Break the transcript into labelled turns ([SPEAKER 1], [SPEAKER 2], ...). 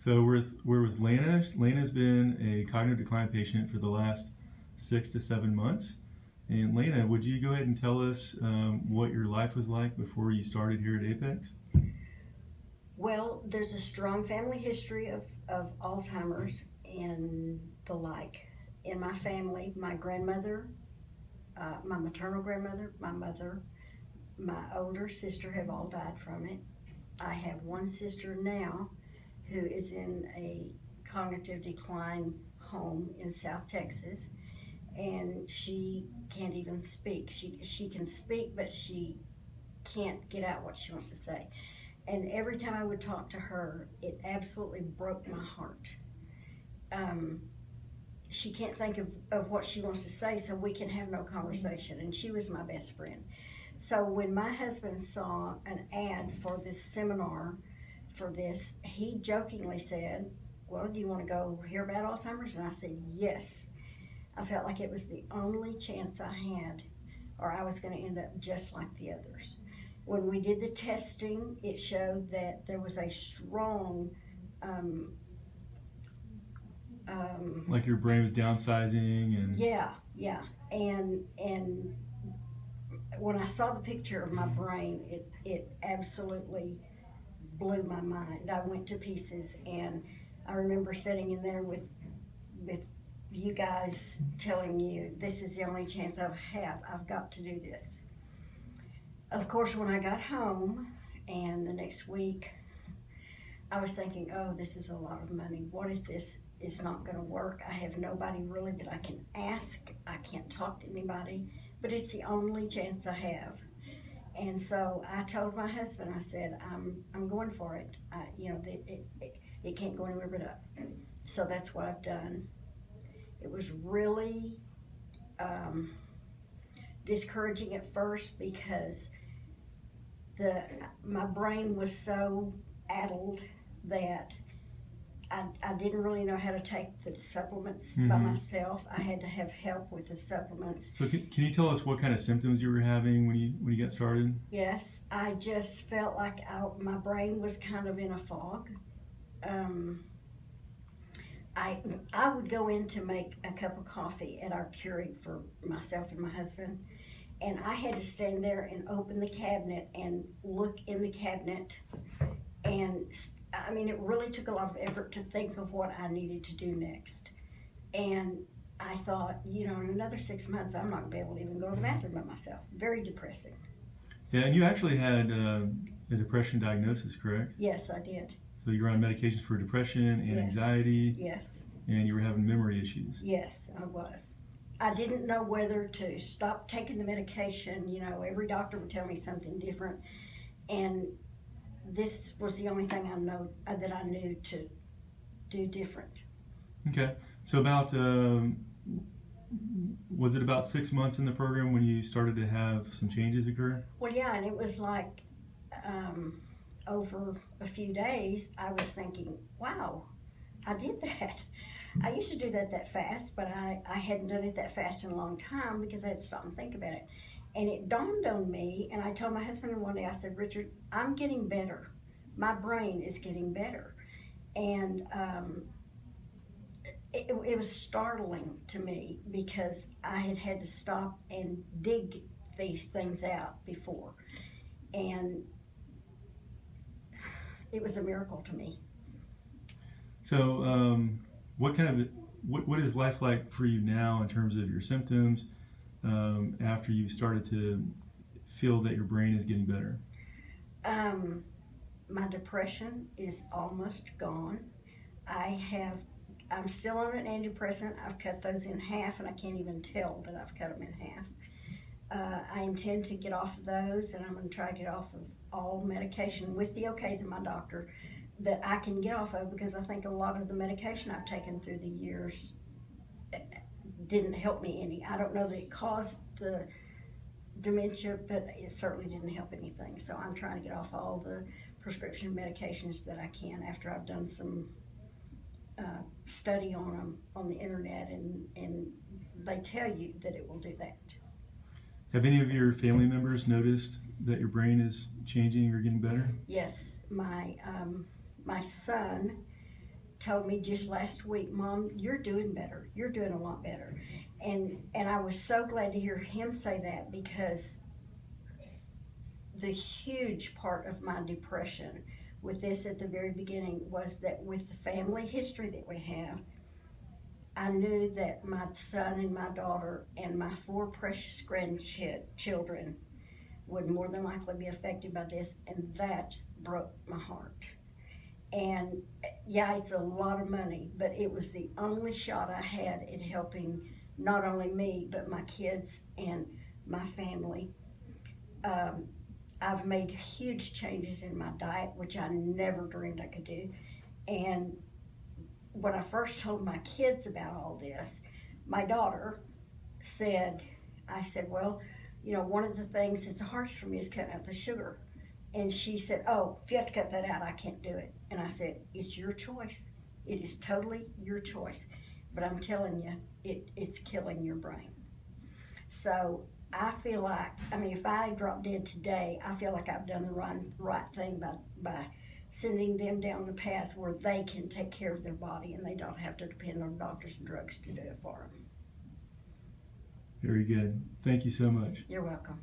[SPEAKER 1] So we're with Lana. Lana's been a cognitive decline patient for the last 6 to 7 months. And Lana, would you go ahead and tell us what your life was like before you started here at Apex?
[SPEAKER 2] Well, there's a strong family history of Alzheimer's and the like. In my family, my grandmother, my maternal grandmother, my mother, my older sister have all died from it. I have one sister now who is in a cognitive decline home in South Texas, and she can't even speak. She can speak, but she can't get out what she wants to say. And every time I would talk to her, it absolutely broke my heart. Um, she can't think of what she wants to say, so we can have no conversation. And she was my best friend. So when my husband saw an ad for this seminar for this, he jokingly said, "Well, do you want to go hear about Alzheimer's?" And I said, "Yes." I felt like it was the only chance I had, or I was going to end up just like the others. When we did the testing, it showed that there was a strong um,
[SPEAKER 1] Like your brain was downsizing and
[SPEAKER 2] yeah, and when I saw the picture of my brain, it absolutely blew my mind. I went to pieces, and I remember sitting in there with you guys telling you this is the only chance I have. I've got to do this. Of course, when I got home, and the next week, I was thinking, oh, this is a lot of money. What if this is not going to work? I have nobody really that I can ask. I can't talk to anybody, but it's the only chance I have. And so I told my husband, I said, I'm going for it. It can't go anywhere but up. So that's what I've done. It was really um, discouraging at first because my brain was so addled that I didn't really know how to take the supplements by myself. I had to have help with the supplements.
[SPEAKER 1] So can you tell us what kind of symptoms you were having when you got started?
[SPEAKER 2] Yes, I just felt like my brain was kind of in a fog. I would go in to make a cup of coffee at our Keurig for myself and my husband, and I had to stand there and open the cabinet and look in the cabinet, and I mean, it really took a lot of effort to think of what I needed to do next. And I thought, in another 6 months, I'm not going to be able to even go to the bathroom by myself. Very depressing.
[SPEAKER 1] Yeah, and you actually had a depression diagnosis, correct?
[SPEAKER 2] Yes, I did.
[SPEAKER 1] So you were on medications for depression and
[SPEAKER 2] Yes.
[SPEAKER 1] anxiety.
[SPEAKER 2] Yes.
[SPEAKER 1] And you were having memory issues.
[SPEAKER 2] Yes, I was. I didn't know whether to stop taking the medication. Every doctor would tell me something different. And this was the only thing that I knew to do different.
[SPEAKER 1] Okay. So was it about 6 months in the program when you started to have some changes occur?
[SPEAKER 2] Well, yeah, and it was like over a few days, I was thinking, wow, I did that. I used to do that fast, but I hadn't done it that fast in a long time because I had to stop and think about it. And it dawned on me, and I told my husband one day, I said, Richard, I'm getting better. My brain is getting better. And it was startling to me because I had to stop and dig these things out before. And it was a miracle to me.
[SPEAKER 1] So what is life like for you now in terms of your symptoms after you started to feel that your brain is getting better?
[SPEAKER 2] My depression is almost gone. I'm still on an antidepressant. I've cut those in half, and I can't even tell that I've cut them in half. I intend to get off of those, and I'm going to try to get off of all medication with the okays of my doctor that I can get off of, because I think a lot of the medication I've taken through the years didn't help me any. I don't know that it caused the dementia, but it certainly didn't help anything. So I'm trying to get off all the prescription medications that I can after I've done some study on them on the internet, and they tell you that it will do that.
[SPEAKER 1] Have any of your family members noticed that your brain is changing or getting better?
[SPEAKER 2] Yes, my son told me just last week, Mom, you're doing better. You're doing a lot better. And I was so glad to hear him say that, because the huge part of my depression with this at the very beginning was that with the family history that we have, I knew that my son and my daughter and my 4 precious grandchildren would more than likely be affected by this, and that broke my heart. And yeah, it's a lot of money, but it was the only shot I had at helping not only me, but my kids and my family. I've made huge changes in my diet, which I never dreamed I could do. And when I first told my kids about all this, my daughter said, I said, well, you know, one of the things that's the hardest for me is cutting out the sugar. And she said, oh, if you have to cut that out, I can't do it. And I said, it's your choice. It is totally your choice. But I'm telling you, it's killing your brain. So I feel like, I mean, if I drop dead today, I feel like I've done the right thing by sending them down the path where they can take care of their body and they don't have to depend on doctors and drugs to do it for them.
[SPEAKER 1] Very good. Thank you so much.
[SPEAKER 2] You're welcome.